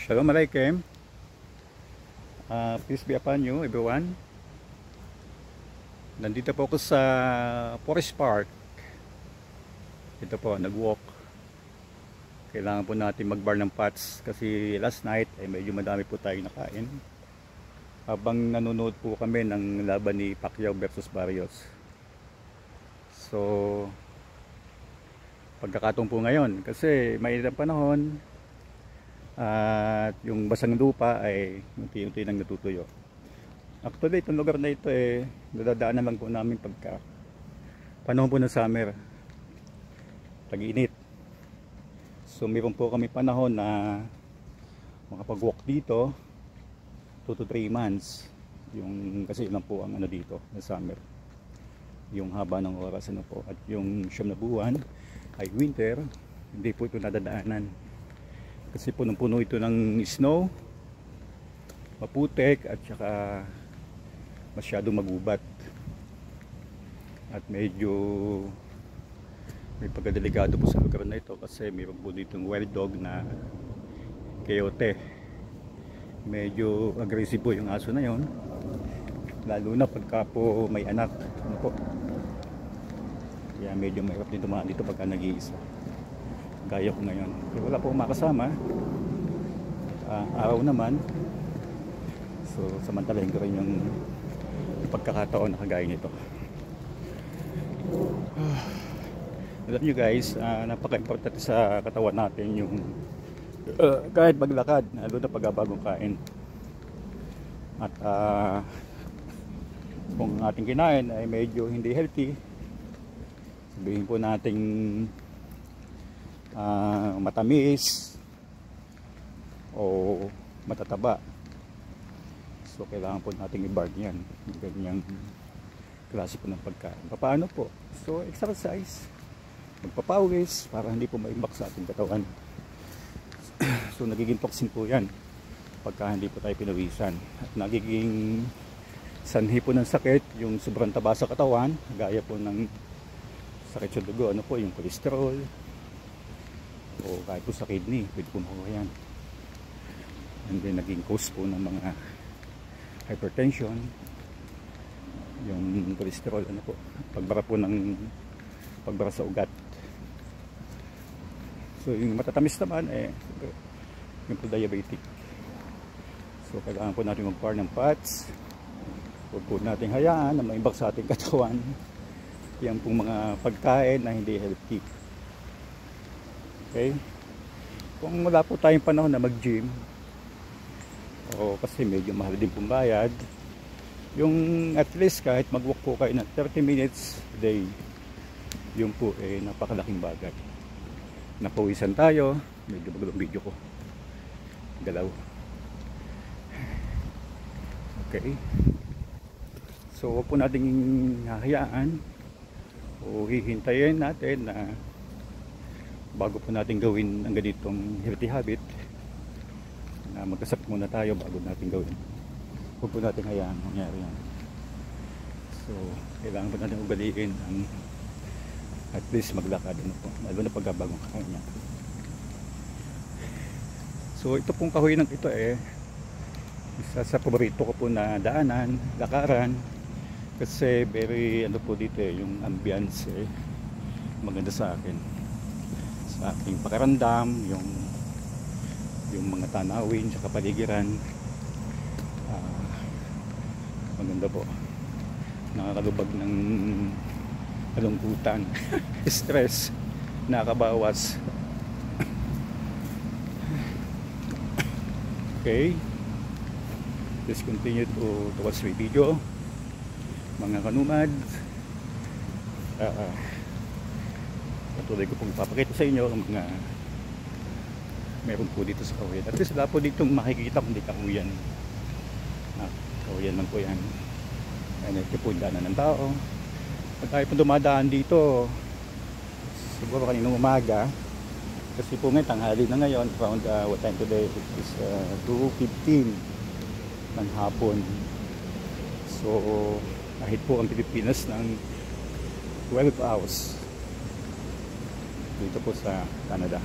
Shalom Alaikum. Peace be upon you everyone. Nandito po ako sa Forest Park. Ito po, nag-walk. Kailangan po natin mag-bar ng pots kasi last night ay medyo madami po tayong nakain. Habang nanonood po kami ng laban ni Pacquiao versus Barrios. So, pagkakataon po ngayon kasi mainit ang panahon. At yung basang lupa ay unti-unti nang natutuyo. Actually, itong lugar na ito nadadaanan lang po namin pagka panahon po ng summer, tag-init. So mayroon po kami panahon na makapag-walk dito 2 to 3 months. Yung kasi lang po ang dito na summer, yung haba ng oras po. At yung siyam na buwan ay winter, hindi po ito nadadaanan. Kasi punong-puno ito ng snow, maputik at saka masyadong magubat. At medyo may pagkadelikado po sa lugar na ito kasi mayroon po dito ng wild dog na coyote. Medyo aggressive po yung aso na yon, lalo na pagka po may anak. Kaya medyo mahirap din tumaan dito pagka nag-iisa. Gaya ko ngayon, wala po makasama. Araw naman, so samantalahin ko rin yung pagkakataon na kagaya nito. Alam nyo guys, napaka-importante sa katawan natin yung kahit maglakad, lalo na pagkabagong kain. At kung ating kinain ay medyo hindi healthy, sabihin po nating matamis o matataba, so kailangan po nating i-bar yan, yung ganyang klase po ng pagkain. Paano po? So exercise, magpapawis para hindi po maimbak sa ating katawan. So nagiging toxin po yan pagka hindi po tayo pinawisan, at nagiging sanhi po ng sakit yung sobrang taba sa katawan, gaya po ng sakit sa dugo, yung cholesterol, o kahit po sa kidney, pwede po makuha yan. And then naging cause po ng mga hypertension, yung cholesterol, pagbara po ng pagbara sa ugat. So yung matatamis naman yung po diabetic. So kailangan po natin mag-bar ng fats. Huwag po natin hayaan na maimbak sa ating katawan yan pong mga pagkain na hindi healthy. Okay? Kung wala po tayong panahon na mag-gym, o kasi medyo mahal din pong bayad, yung at least kahit mag-walk po kayo ng 30 minutes a day, yun po napakalaking bagay. Napawisan tayo, medyo magandang video ko, galaw. Okay, so huwag po nating hahayaan o hihintayin natin na bago po natin gawin ang ganitong healthy habit, na magkasakit muna tayo bago natin gawin. Huwag po natin hayaan mangyari yan. So kailangan po natin ugaliin ang at least maglakad lalo na pagkabagong kain niya. So ito pong kahoy ng ito isa sa paborito ko po na daanan, lakaran, kasi very po dito yung ambience maganda sa akin, sa aking pakiramdam, yung mga tanawin sa kapaligiran, maganda po, nakakalubag ng kalungkutan stress, nakakabawas. Okay, please continue to watch my video mga kanumad. Patuloy ko pong papakita sa inyo ang mga meron po dito sa kahuyan. At least wala po ditong makikita kundi kahuyan. Kahuyan lang po yan. Ito po yung daanan ng tao. Pag tayo po dumadaan dito, siguro kaninang umaga, kasi po ngayon tanghali na ngayon, around what time today, it is 2:15 ng hapon. So kahit po ang Pilipinas ng 12 hours dito po sa Canada.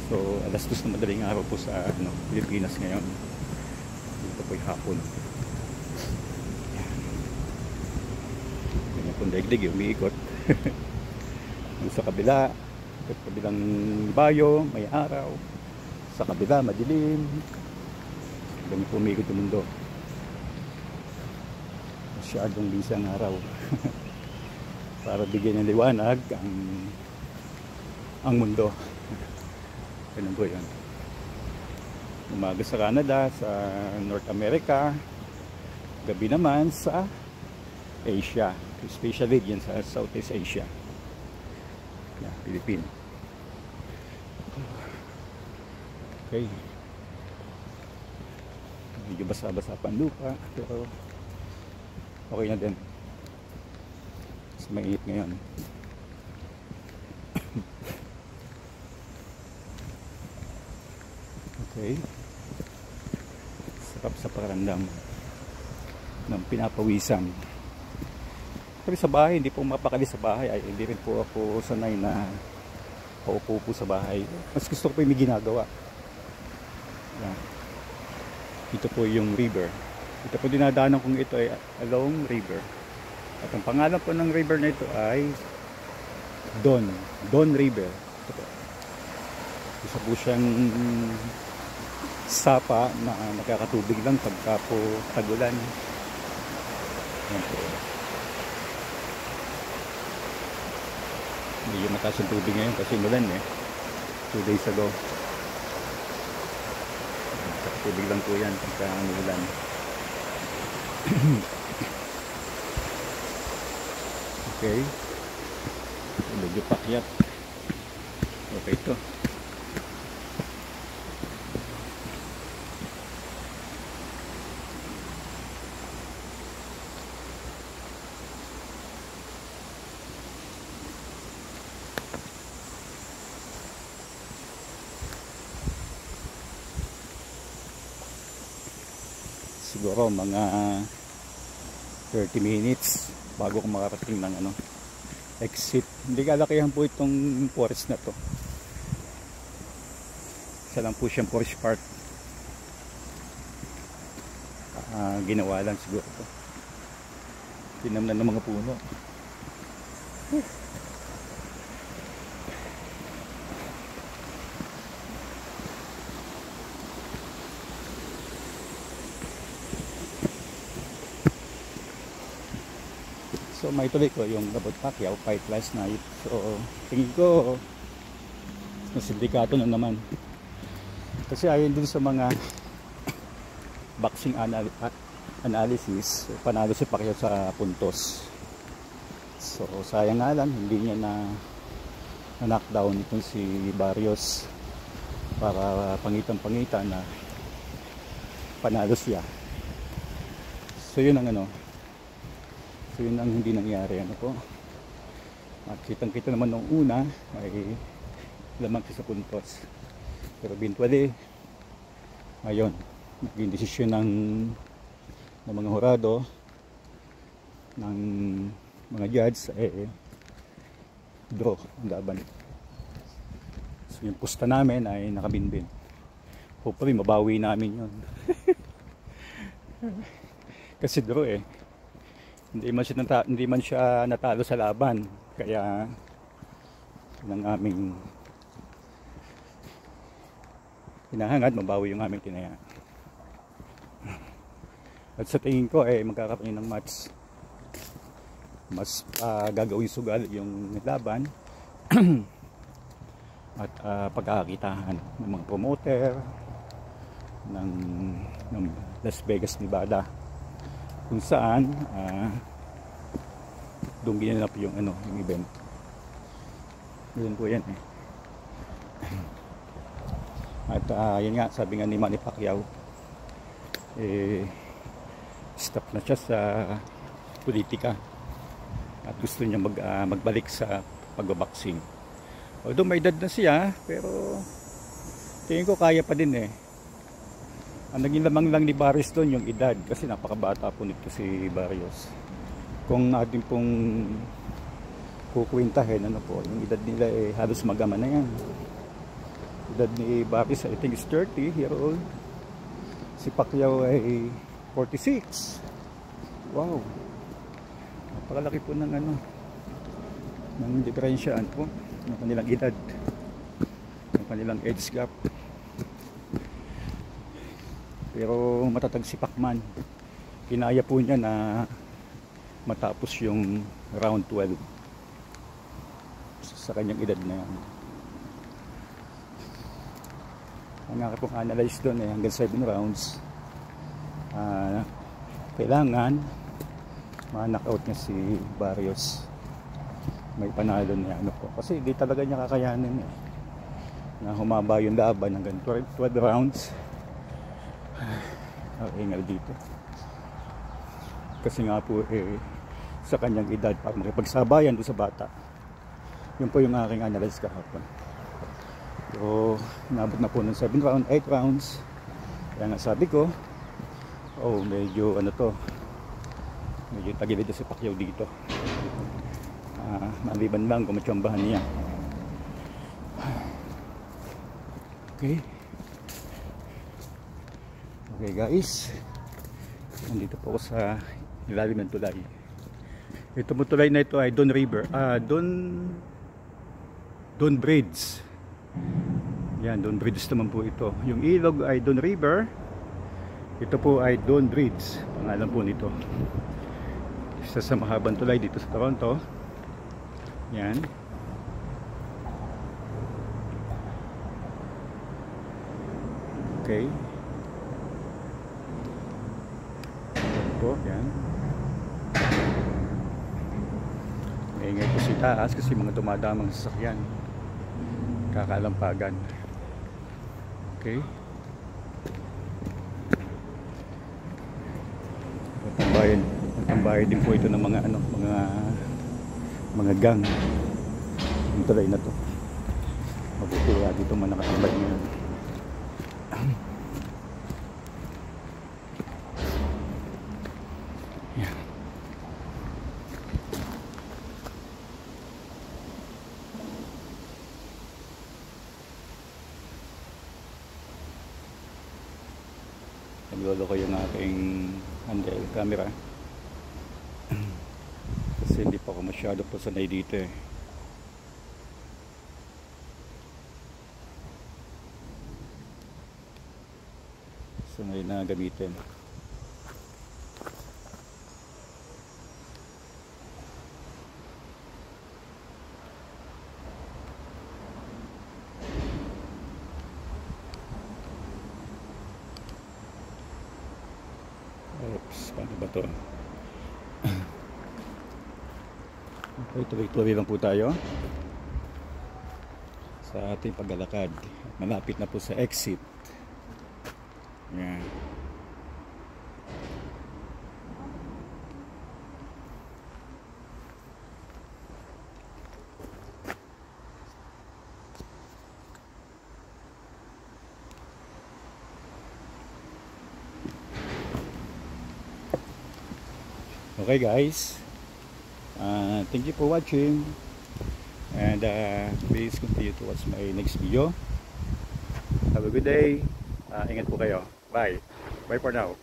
So alas 2 na madaling araw po sa Pilipinas ngayon. Dito po yung hapon. Ganyan po daigdig, umiikot. Sa kabila, sa kabilang bayo may araw, sa kabila madilim. Ganyan po umiikot yung mundo. Masyadong lisang araw. Para bigyan ng liwanag ang mundo. Ganun po yun. Umaga sa Canada, sa North America, gabi naman sa Asia, especially dyan sa Southeast Asia. Yeah, Philippines. Okay. Medyo basa-basa pa ang lupa, pero okay na din. Mas mainit ngayon. Okay. Sarap sa pakiramdam ng pinapawisan. Pero sa bahay, hindi po mapakali sa bahay. Ay, hindi rin po ako sanay na paupo po sa bahay. Mas gusto ko po yung may ginagawa. Yan. Ito po yung river. Ito po dinadaanan kong ito ay Along River. At ang pangalan po ng river na ito ay Don River. Ito po. Isa po siyang sapa na nakakatubig lang pagka po tagulan. Yan po. Medyo mataas ang tubig ngayon kasi umulan 2 days ago. Nakakatubig lang po yan pagka umulan. Okay. Medyo pakyat. Okay ito. Siguro mga 30 minutes bago ko makarating ng exit. Hindi kalakihan po itong forest na to. Isa lang po siyang forest park. Ginawa lang siguro ito. Tinamnan ng mga puno. So may tuloy ko yung Robert Pacquiao fight last night. So tingin ko mas sindikato na naman. Kasi ayon din sa mga boxing analysis, panalo si Pacquiao sa puntos. So sayang nga lang hindi niya na knockdown itong si Barrios para pangitan-pangitan na panalo siya. So yun ang so yun ang hindi nangyari po. At kitang-kita naman nung una ay lamang sa puntos. Pero eventually ayun, naging desisyon ng mga hurado ng mga judge draw ang laban. So yung pusta namin ay nakabinbin. Hopefully mabawi namin yun. Kasi draw hindi man siya natalo sa laban, kaya ng aming hinahangad mabawi yung aming tinaya. At sa tingin ko magkakaroon ng match, mas gagawin sugal yung laban at pagkakakitaan ng mga promoter ng Las Vegas, Nevada, kung saan doon ginanap yung yung event. Yun po yan At yun nga, sabi nga ni Manny Pacquiao, stop na siya sa politika at gusto niya magbalik sa pagbaboxing. Although may edad na siya, pero tingin ko kaya pa din Ang naging lamang lang ni Barrios doon yung edad, kasi napakabata po nito si Barrios. Kung ating pong kukwintahin, yung edad nila halos magama na yan. edad ni Barrios I think is 30-year-old. Si Pacquiao ay 46. Wow, napakalaki po ng ng diferensya po ng kanilang edad, ng kanilang age gap. Pero matatag si Pacman, kinaya po niya na matapos yung round 12 sa kanyang edad na yan. Ang aking pong analyze doon hanggang 7 rounds kailangan ma-knockout niya si Barrios. May panalo niya po, kasi hindi talaga niya kakayanin na humaba yung laban hanggang 12 rounds. Hingal dito kasi nga po sa kanyang edad para makipagsabayan doon sa bata. Yun po yung aking analyze kahapon. So, inabot na po ng 7 rounds, 8 rounds. Kaya nga sabi ko, medyo medyo tagilid si Pacquiao dito. Maliban lang kung matsambahan niya. Okay guys, nandito po ako sa ilalim ng tulay. Ito mo tulay na ito ay Don River, Don Bridge. Yan, Don Bridge naman po ito. Yung ilog ay Don River. Ito po ay Don Bridge, pangalan po nito. Isa sa mahabang tulay dito sa Toronto. Yan. Okay. Yan po, yan. Maingay po si taas kasi mga dumadamang sasakyan. Kakalampagan. Okay. Tambayan din po ito ng mga gang. Yung tulay na to. Mabuti kaya dito man nakatambay ngayon. Yeah. Naglolo ko yung aking handheld camera kasi hindi pa ako masyado po sanay dito sanay na gamitin. Oops, paano ba to? Okay, tuloy-tuloy lang po tayo sa ating paglalakad. Malapit na po sa exit. Yan. Okay guys, thank you for watching, and please continue to watch my next video. Have a good day. Ingat po kayo. Bye for now.